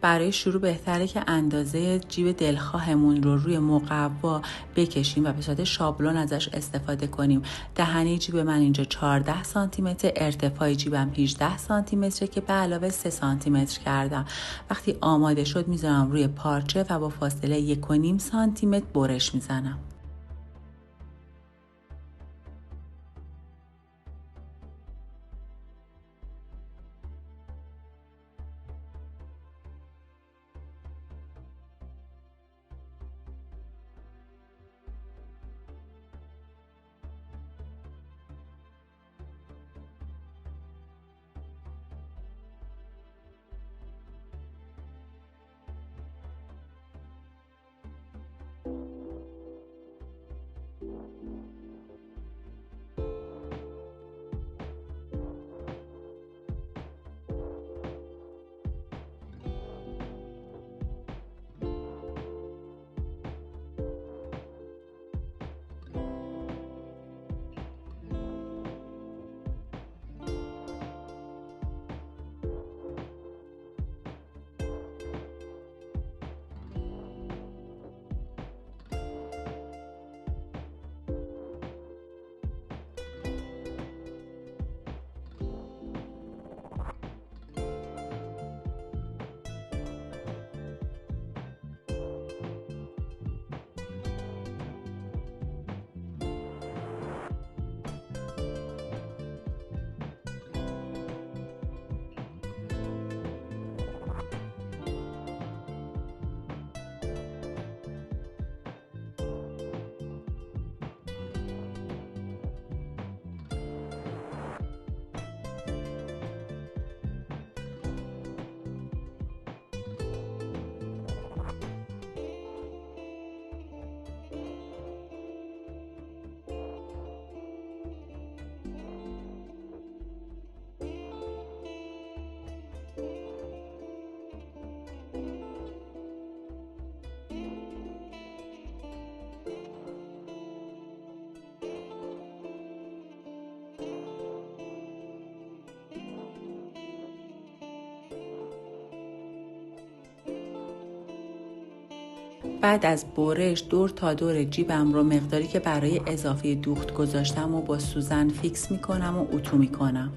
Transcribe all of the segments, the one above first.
برای شروع بهتره که اندازه جیب دلخواهمون رو روی مقوا بکشیم و به صورت شابلون ازش استفاده کنیم. دهنه جیب من اینجا 14 سانتی متر، ارتفاع جیبم 18 سانتی متره که به علاوه 3 سانتی متر کردم. وقتی آماده شد میذارم روی پارچه و با فاصله 1.5 سانتی متر برش میزنم. بعد از برش دور تا دور جیبم رو مقداری که برای اضافه دوخت گذاشتم و با سوزن فیکس میکنم و اتو میکنم.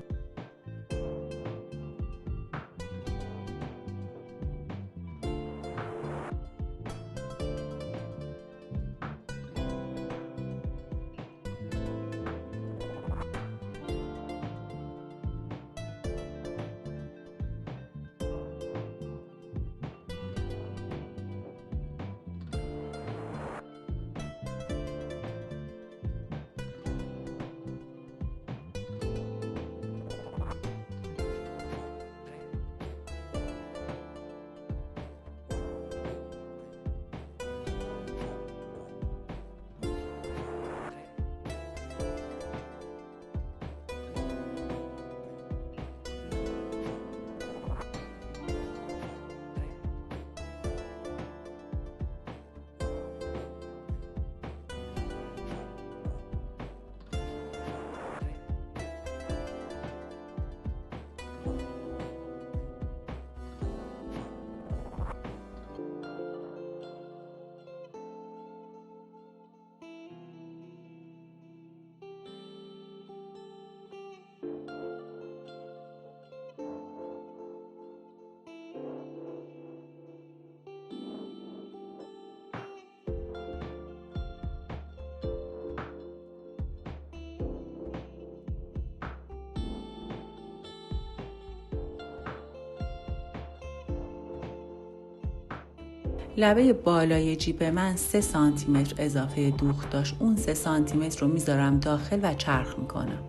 لبه بالای جیب من 3 سانتی متر اضافه دوخت داشت. اون 3 سانتی متر رو میذارم داخل و چرخ میکنم.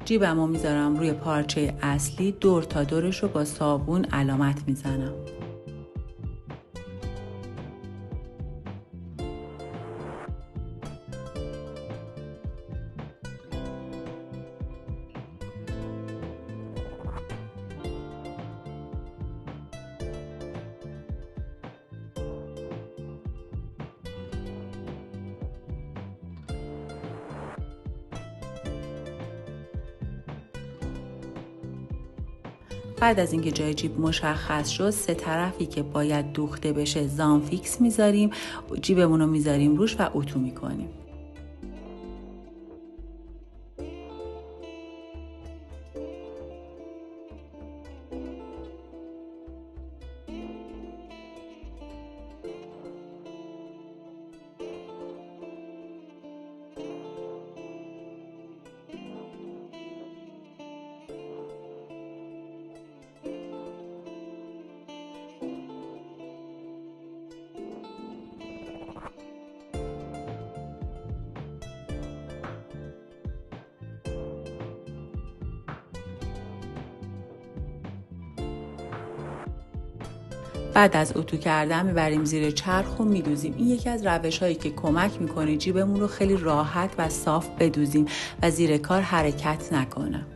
جیبمو میذارم روی پارچه اصلی، دور تا دورش رو با صابون علامت میزنم. بعد از اینکه جای جیب مشخص شد، 3 طرفی که باید دوخته بشه زانفیکس میذاریم، جیبمون رو میذاریم روش و اتو میکنیم. بعد از اتو کردن میبریم زیر چرخ و میدوزیم. این یکی از روش‌هایی که کمک میکنه جیبمون رو خیلی راحت و صاف بدوزیم و زیر کار حرکت نکنه.